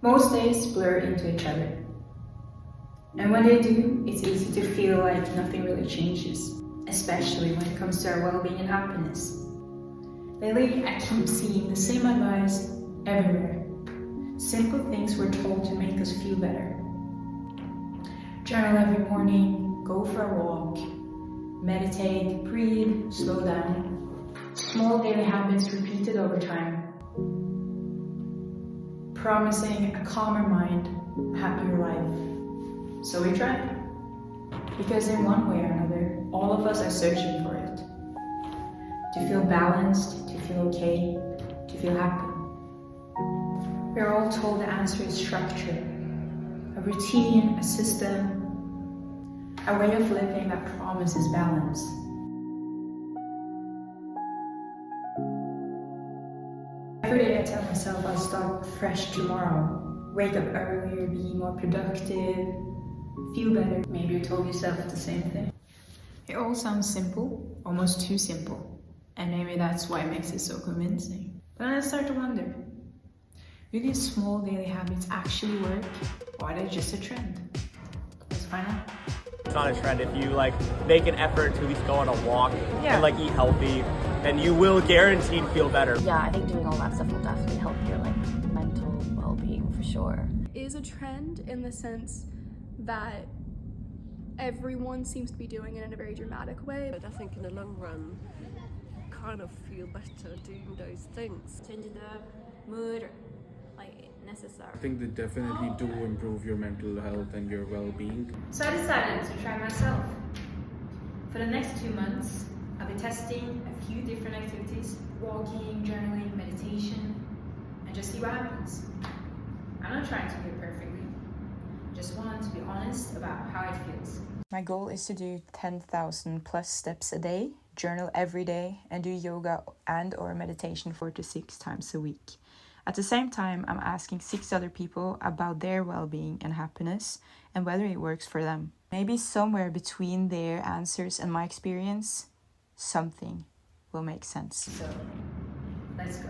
Most days blur into each other. And when they do, it's easy to feel like nothing really changes, especially when it comes to our well-being and happiness. Lately, I keep seeing the same advice everywhere. Simple things we're told to make us feel better. Journal every morning, go for a walk, meditate, breathe, slow down. Small daily habits repeated over time. Promising a calmer mind, a happier life. So we try. Because in one way or another, all of us are searching for it. To feel balanced, to feel okay, to feel happy. We're all told the answer is structure, a routine, a system, a way of living that promises balance. Every day I tell myself I'll start fresh tomorrow, wake up earlier, be more productive, feel better. Maybe you told yourself the same thing. It all sounds simple, almost too simple. And maybe that's why it makes it so convincing. But then I start to wonder, do these small daily habits actually work, or are they just a trend? Let's find out. It's not a trend. If you make an effort to at least go on a walk and eat healthy, then you will guaranteed feel better. Yeah, I think doing all that stuff will definitely help your mental well-being for sure. It is a trend in the sense that everyone seems to be doing it in a very dramatic way. But I think in the long run, you kind of feel better doing those things. Changing the mood, necessary. I think they definitely do improve your mental health and your well-being. So I decided to try myself. For the next 2 months, I'll be testing a few different activities, walking, journaling, meditation, and just see what happens. I'm not trying to do it perfectly. I just want to be honest about how it feels. My goal is to do 10,000 plus steps a day, journal every day, and do yoga and or meditation 4 to 6 times a week. At the same time, I'm asking 6 other people about their well-being and happiness and whether it works for them. Maybe somewhere between their answers and my experience, something will make sense. So, let's go.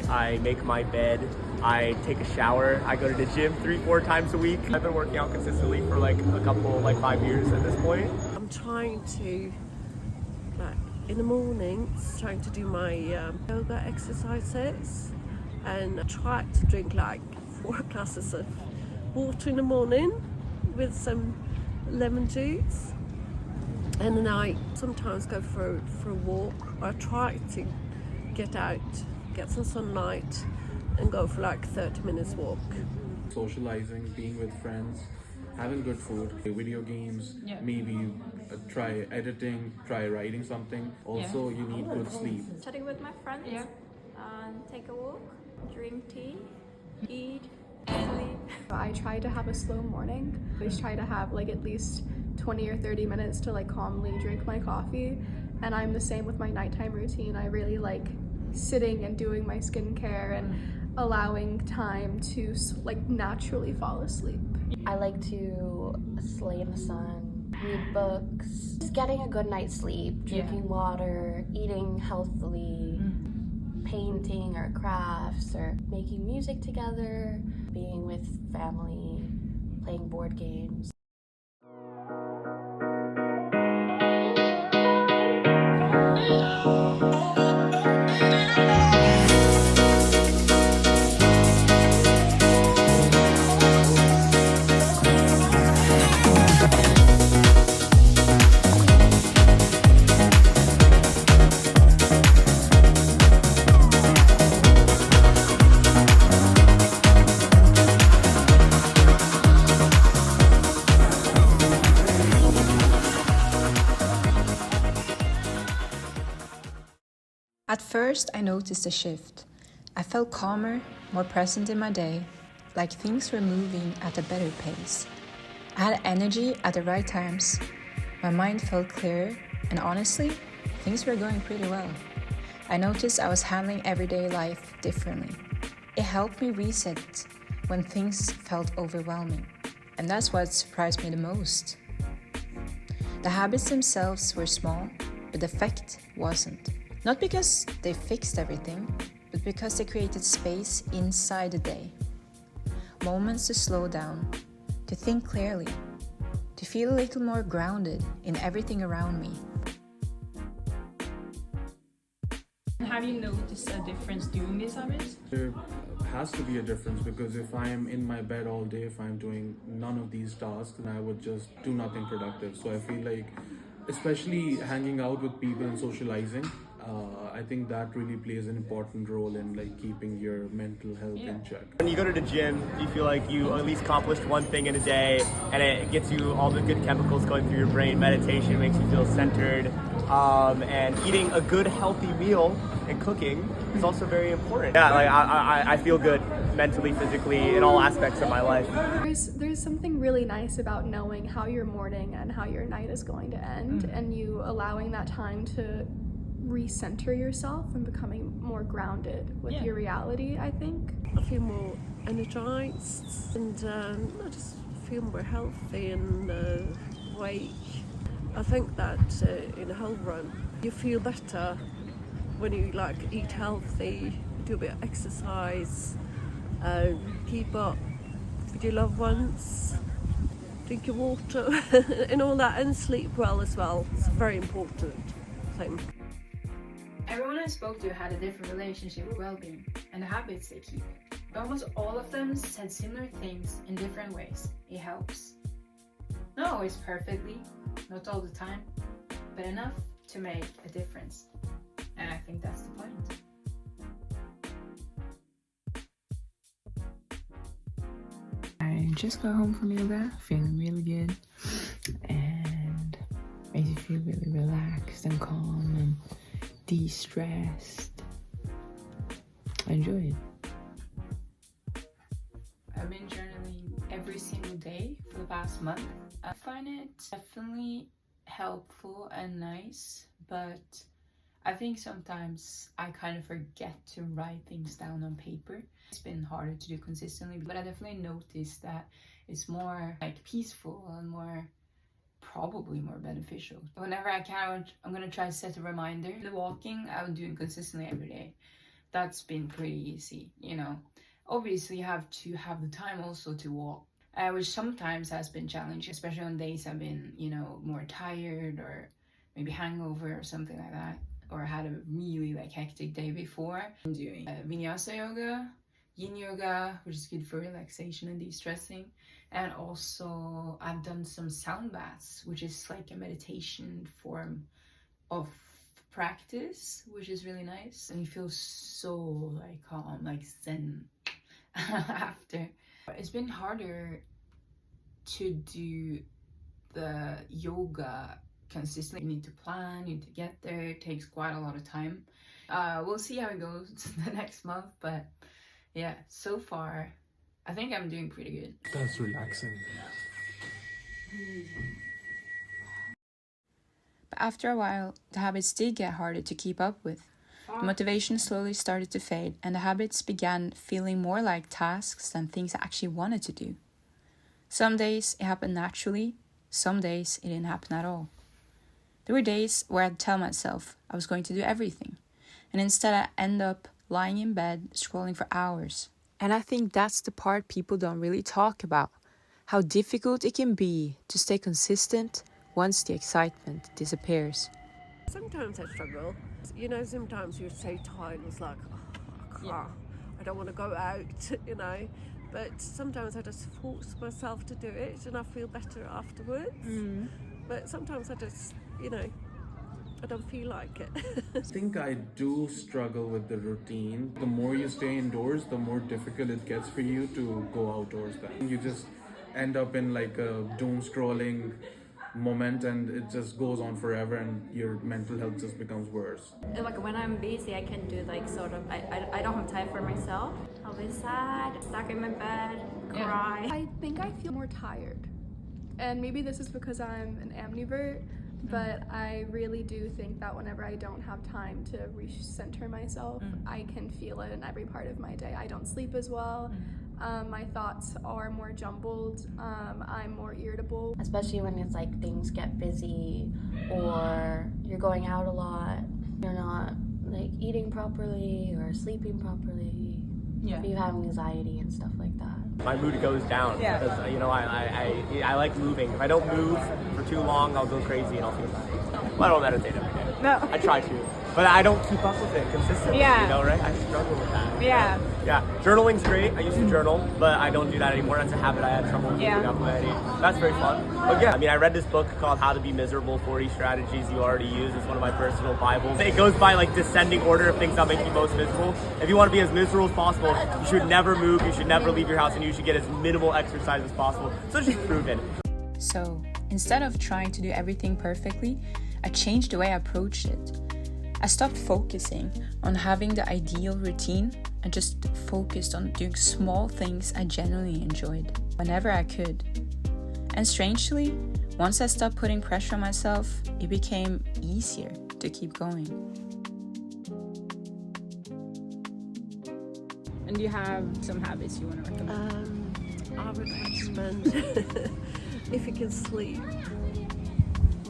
I make my bed, I take a shower, I go to the gym 3-4 times a week. I've been working out consistently for a couple, 5 years at this point. I'm trying to, in the mornings, trying to do my yoga exercises, and I try to drink 4 glasses of water in the morning with some lemon juice. And then I sometimes go for a walk. I try to get out, get some sunlight, and go for 30 minutes walk. Socializing, being with friends, having good food, video games, maybe try editing, try writing something. Also, you need good sleep. Chatting with my friends, take a walk, drink tea, eat, sleep. I try to have a slow morning. I always try to have at least 20 or 30 minutes to calmly drink my coffee. And I'm the same with my nighttime routine. I really like sitting and doing my skincare and allowing time to naturally fall asleep. I like to lay in the sun, read books, just getting a good night's sleep, drinking water, eating healthily, painting or crafts or making music together, being with family, playing board games. first, I noticed a shift. I felt calmer, more present in my day, like things were moving at a better pace. I had energy at the right times. My mind felt clearer, and honestly, things were going pretty well. I noticed I was handling everyday life differently. It helped me reset when things felt overwhelming, and that's what surprised me the most. The habits themselves were small, but the effect wasn't. Not because they fixed everything, but because they created space inside the day. Moments to slow down, to think clearly, to feel a little more grounded in everything around me. Have you noticed a difference doing these habits? There has to be a difference, because if I'm in my bed all day, if I'm doing none of these tasks, then I would just do nothing productive. So I feel like, especially hanging out with people and socializing, I think that really plays an important role in like keeping your mental health in check. When you go to the gym, you feel like you at least accomplished one thing in a day, and it gets you all the good chemicals going through your brain. Meditation makes you feel centered, and eating a good healthy meal and cooking is also very important. Yeah, like I feel good mentally, physically, in all aspects of my life. There's something really nice about knowing how your morning and how your night is going to end, and you allowing that time to recenter yourself and becoming more grounded with your reality, I think. I feel more energized, and I just feel more healthy and awake. I think that in the whole run, you feel better when you like eat healthy, do a bit of exercise, keep up with your loved ones, drink your water and all that, and sleep well as well. It's a very important thing. Everyone I spoke to had a different relationship with well-being and the habits they keep. But almost all of them said similar things in different ways. It helps. Not always perfectly, not all the time, but enough to make a difference. And I think that's the point. I just got home from yoga, feeling really good, and makes you feel really relaxed and calm and de-stressed. I enjoy it. I've been journaling every single day for the past month. I find it definitely helpful and nice, but I think sometimes I kind of forget to write things down on paper. It's been harder to do consistently, but I definitely noticed that it's more like peaceful and probably more beneficial. Whenever I can, I'm gonna try to set a reminder. The walking I'm doing consistently every day. That's been pretty easy, you know. Obviously you have to have the time also to walk, which sometimes has been challenging, especially on days I've been, you know, more tired or maybe hangover or something like that, or had a really like hectic day before. I'm doing vinyasa yoga, yin yoga, which is good for relaxation and de-stressing, and also I've done some sound baths, which is like a meditation form of practice, which is really nice, and you feel so like calm, like zen after. It's been harder to do the yoga consistently. You need to plan, you need to get there. It takes quite a lot of time. We'll see how it goes the next month, but yeah, so far I think I'm doing pretty good. That's relaxing. But after a while, the habits did get harder to keep up with. The motivation slowly started to fade, and the habits began feeling more like tasks than things I actually wanted to do. Some days it happened naturally, some days it didn't happen at all. There were days where I'd tell myself I was going to do everything, and instead I end up lying in bed scrolling for hours. And I think that's the part people don't really talk about, how difficult it can be to stay consistent once the excitement disappears. Sometimes I struggle. You know, sometimes you're so tired, it's like, oh, I don't want to go out, you know. But sometimes I just force myself to do it and I feel better afterwards. But sometimes I just, you know, I don't feel like it. I think I do struggle with the routine. The more you stay indoors, the more difficult it gets for you to go outdoors then. You just end up in like a doom scrolling moment and it just goes on forever and your mental health just becomes worse. And like when I'm busy, I can do like sort of, I don't have time for myself. I'll be sad, stuck in my bed, cry. I think I feel more tired. And maybe this is because I'm an ambivert, but I really do think that whenever I don't have time to recenter myself, I can feel it in every part of my day. I don't sleep as well. My thoughts are more jumbled. I'm more irritable. Especially when it's like things get busy or you're going out a lot, you're not like eating properly or sleeping properly. Yeah. You have anxiety and stuff like that. My mood goes down because I like moving. If I don't move for too long, I'll go crazy and I'll feel bad. But I don't meditate every day. No. I try to, but I don't keep up with it consistently. Yeah. You know, right? I struggle with that. Yeah. Yeah, journaling's great. I used to journal, but I don't do that anymore. That's a habit I had trouble keeping up with. That's very fun. But yeah, I mean, I read this book called How to Be Miserable, 40 Strategies You Already Use. It's one of my personal Bibles. It goes by like descending order of things that make you most miserable. If you want to be as miserable as possible, you should never move, you should never leave your house, and you should get as minimal exercise as possible. So it's just proven. So, instead of trying to do everything perfectly, I changed the way I approached it. I stopped focusing on having the ideal routine and just focused on doing small things I genuinely enjoyed whenever I could. And strangely, once I stopped putting pressure on myself, it became easier to keep going. And do you have some habits you want to recommend? I would recommend if you can sleep,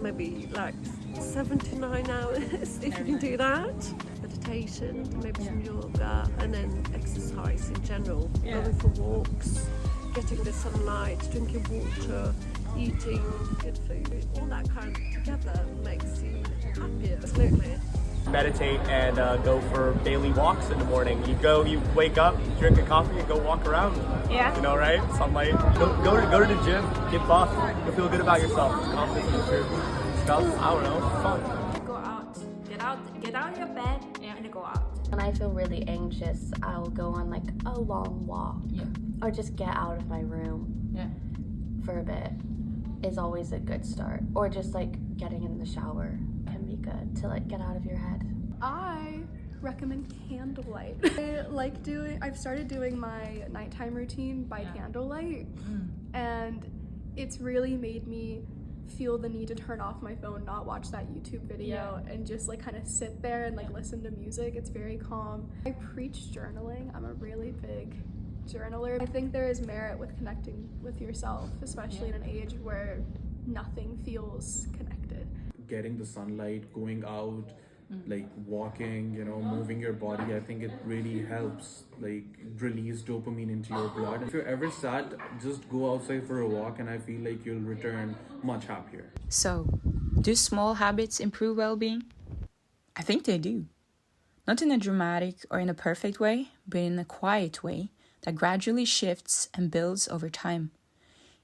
maybe like 7 to 9 hours, if you can do that. Meditation, maybe some yoga, and then exercise in general. Going for walks, getting the sunlight, drinking water, eating good food, all that kind of together makes you happier. Absolutely. Meditate and go for daily walks in the morning. You wake up, drink a coffee, and go walk around. Yeah. You know, right? Sunlight. Go to the gym, get buff, you'll feel good about yourself. Confidence in your stuff. I don't know, it's fun. Go out, get out of your bed and go out. When I feel really anxious, I'll go on like a long walk or just get out of my room for a bit is always a good start. Or just like getting in the shower can be good to like get out of your head. I recommend candlelight. I've started doing my nighttime routine by candlelight, and it's really made me feel the need to turn off my phone, not watch that YouTube video, and just like kind of sit there and like listen to music. It's very calm. I preach journaling. I'm a really big journaler. I think there is merit with connecting with yourself, especially in an age where nothing feels connected. Getting the sunlight, going out, like walking, you know, moving your body, I think it really helps like release dopamine into your blood. If you're ever sad, just go outside for a walk and I feel like you'll return much happier. So, do small habits improve well-being? I think they do. Not in a dramatic or in a perfect way, but in a quiet way that gradually shifts and builds over time.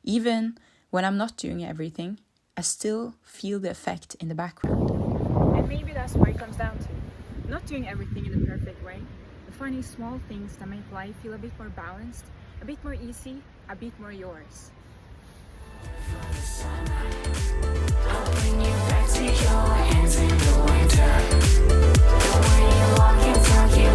Even when I'm not doing everything, I still feel the effect in the background. And maybe that's what it comes down to. Not doing everything in a perfect way, but finding small things that make life feel a bit more balanced, a bit more easy, a bit more yours. I'll bring you back to your hands in the winter. The way you walk and talk, you